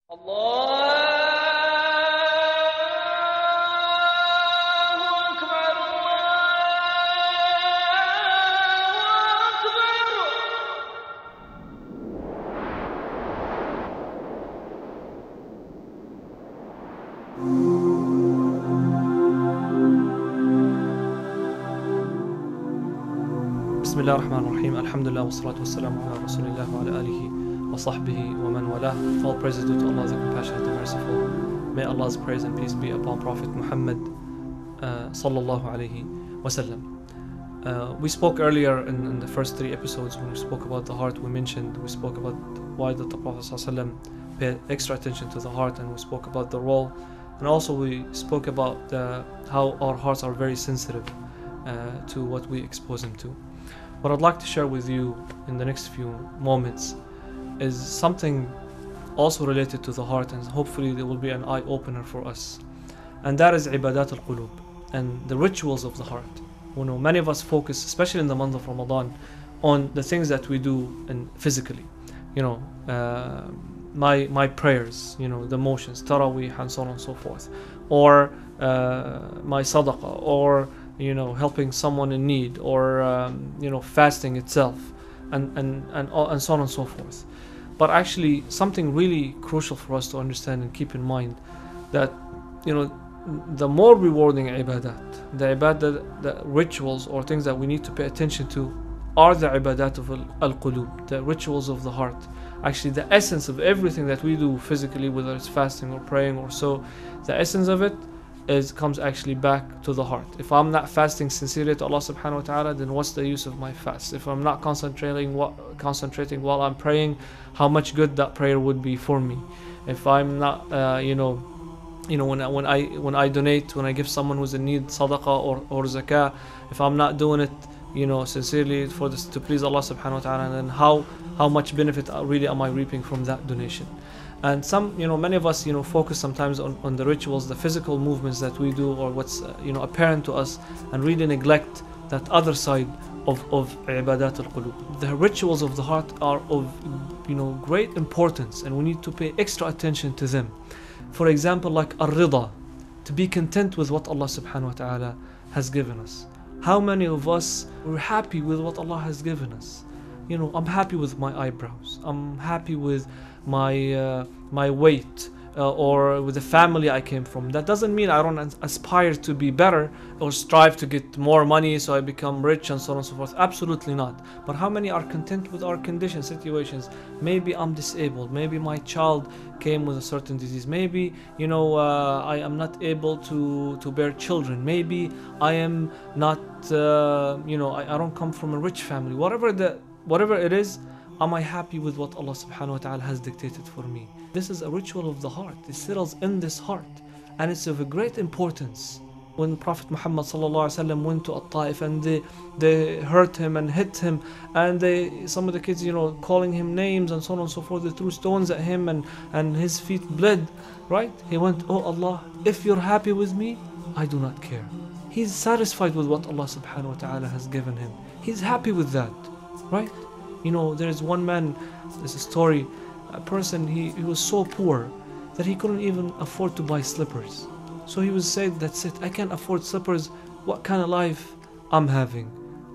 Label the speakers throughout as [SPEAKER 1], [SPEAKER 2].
[SPEAKER 1] الله أكبر
[SPEAKER 2] بسم الله الرحمن الرحيم. Alhamdulillah والصلاة والسلام على رسول الله وعلى آله وصحبه ومن والاه. All praises due to Allah, the Compassionate and Merciful. May Allah's praise and peace be upon Prophet Muhammad sallallahu alaihi wasallam. We spoke earlier in the first 3 episodes when we spoke about the heart. We spoke about why the Prophet sallallahu alaihi wasallam paid extra attention to the heart, and we spoke about the role, and also we spoke about how our hearts are very sensitive to what we expose them to. What I'd like to share with you in the next few moments is something also related to the heart, and hopefully there will be an eye-opener for us. And that is ibadat al-qulub, and the rituals of the heart. You know, many of us focus, especially in the month of Ramadan, on the things that we do physically. You know, my prayers, you know, the motions, taraweeh and so on and so forth. Or my sadaqah, or you know, helping someone in need, or you know, fasting itself, and so on and so forth. But actually, something really crucial for us to understand and keep in mind, that you know, the more rewarding ibadat, the rituals or things that we need to pay attention to, are the ibadat of al-qulub, the rituals of the heart. Actually, the essence of everything that we do physically, whether it's fasting or praying or so, the essence of it comes actually back to the heart. If I'm not fasting sincerely to Allah subhanahu wa ta'ala, then what's the use of my fast? If I'm not concentrating while I'm praying, how much good that prayer would be for me? If I'm not when I donate, when I give someone who's in need sadaqah or zakah, if I'm not doing it, you know, sincerely for this to please Allah subhanahu wa ta'ala, then how much benefit really am I reaping from that donation? And many of us, focus sometimes on the rituals, the physical movements that we do, or what's apparent to us, and really neglect that other side of ibadat al-qulub. The rituals of the heart are of great importance, and we need to pay extra attention to them. For example, like ar-rida, to be content with what Allah subhanahu wa ta'ala has given us. How many of us are happy with what Allah has given us? I'm happy with my eyebrows, I'm happy with my weight, or with the family I came from. That doesn't mean I don't aspire to be better or strive to get more money so I become rich and so on and so forth. Absolutely not. But how many are content with our condition, situations? Maybe I'm disabled, maybe my child came with a certain disease, maybe I am not able to bear children, maybe I am not I don't come from a rich family. Whatever it is, am I happy with what Allah subhanahu wa ta'ala has dictated for me? This is a ritual of the heart. It settles in this heart, and it's of a great importance. When Prophet Muhammad sallallahu alaihi wasallam went to Qtaish, and they hurt him and hit him, and some of the kids calling him names and so on and so forth, they threw stones at him, and his feet bled, right? He went, oh Allah, if you're happy with me, I do not care. He's satisfied with what Allah subhanahu wa ta'ala has given him. He's happy with that, right? There's one man, there's a story, a person, he was so poor that he couldn't even afford to buy slippers. So he was said, that's it, I can't afford slippers, what kind of life I'm having?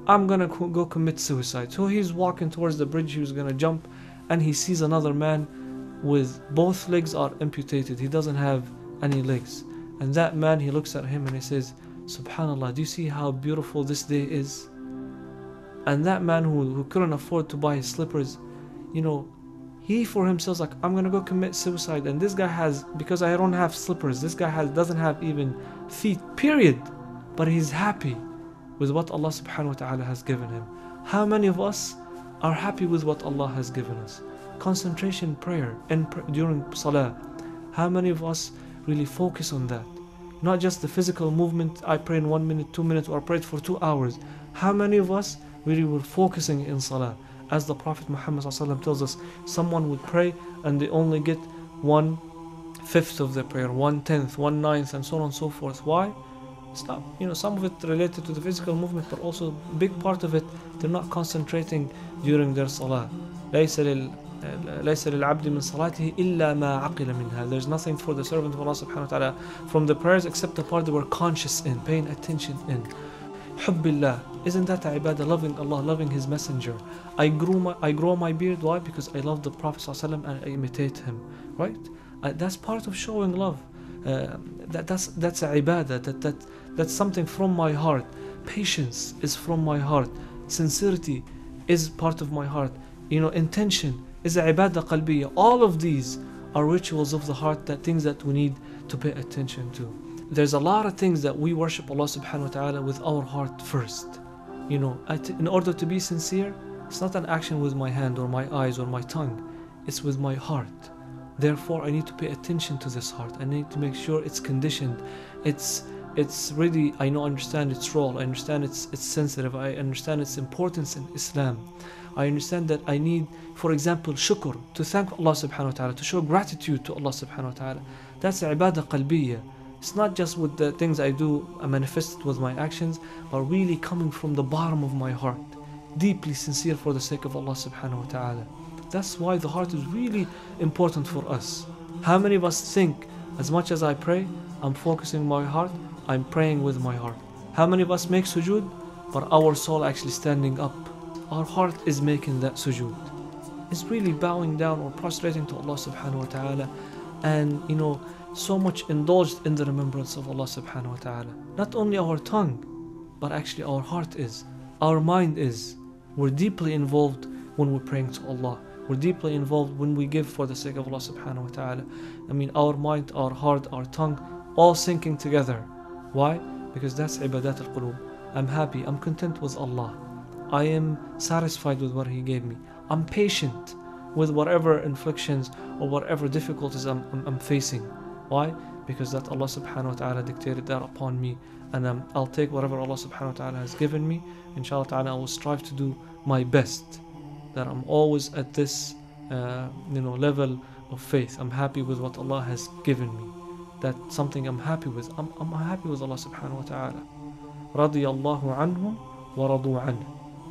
[SPEAKER 2] I'm gonna go commit suicide. So he's walking towards the bridge, he was gonna jump, and he sees another man with both legs are amputated, he doesn't have any legs. And that man, he looks at him and he says, Subhanallah, do you see how beautiful this day is? And that man who couldn't afford to buy his slippers, he for himself like, I'm gonna go commit suicide. And this guy has, because I don't have slippers, this guy doesn't have even feet, period. But he's happy with what Allah subhanahu wa ta'ala has given him. How many of us are happy with what Allah has given us? Concentration, prayer, and during salah. How many of us really focus on that? Not just the physical movement, I pray in 1 minute, 2 minutes, or I prayed for 2 hours. How many of us really were focusing in salah? As the Prophet Muhammad tells us, someone would pray and they only get 1/5 of the prayer, 1/10, 1/9, and so on and so forth. Why? It's not, some of it related to the physical movement, but also a big part of it, they're not concentrating during their salah. ليس ليس للعبد من صلاته إلا ما عقل منها. There's nothing for the servant of Allah subhanahu wa ta'ala from the prayers except the part that we're conscious in, paying attention in. Hubbillah, isn't that ibadah? Loving Allah, loving His Messenger. I grow my beard. Why? Because I love the Prophet ﷺ and I imitate him. Right? That's part of showing love. That's a ibadah. That's something from my heart. Patience is from my heart. Sincerity is part of my heart. Intention is a ibadah qalbiyya. All of these are rituals of the heart, that things that we need to pay attention to. There's a lot of things that we worship Allah subhanahu wa ta'ala with our heart first. In order to be sincere, it's not an action with my hand or my eyes or my tongue. It's with my heart. Therefore, I need to pay attention to this heart. I need to make sure it's conditioned. It's really, I understand its role. I understand it's sensitive. I understand its importance in Islam. I understand that I need, for example, shukr, to thank Allah subhanahu wa ta'ala, to show gratitude to Allah subhanahu wa ta'ala. That's ibadah qalbiyya. It's not just with the things I do, I manifest it with my actions, but really coming from the bottom of my heart, deeply sincere for the sake of Allah subhanahu wa ta'ala. That's why the heart is really important for us. How many of us think, as much as I pray, I'm focusing my heart, I'm praying with my heart? How many of us make sujood, but our soul actually standing up? Our heart is making that sujood. It's really bowing down or prostrating to Allah subhanahu wa ta'ala, and so much indulged in the remembrance of Allah subhanahu wa ta'ala. Not only our tongue, but actually our heart is, our mind is. We're deeply involved when we're praying to Allah. We're deeply involved when we give for the sake of Allah subhanahu wa ta'ala. Our mind, our heart, our tongue, all syncing together. Why? Because that's ibadat al-qulub. I'm happy, I'm content with Allah. I am satisfied with what He gave me. I'm patient with whatever inflictions or whatever difficulties I'm facing. Why? Because that Allah subhanahu wa ta'ala dictated that upon me, and I'll take whatever Allah subhanahu wa ta'ala has given me. Inshallah ta'ala, I will strive to do my best, that I'm always at this level of faith. I'm happy with what Allah has given me. That's something I'm happy with. I'm happy with Allah subhanahu wa ta'ala. Radiyallahu anhum wa radu anhu.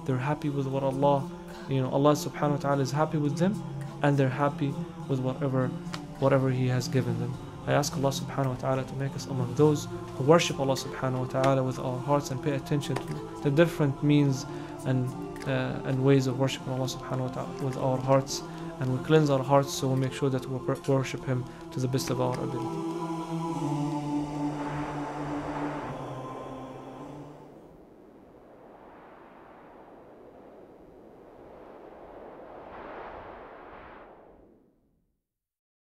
[SPEAKER 2] They're happy with what Allah subhanahu wa ta'ala is happy with them, and they're happy with whatever He has given them. I ask Allah subhanahu wa ta'ala to make us among those who worship Allah subhanahu wa ta'ala with our hearts and pay attention to the different means and ways of worshiping Allah subhanahu wa ta'ala with our hearts, and we cleanse our hearts so we make sure that we worship Him to the best of our ability.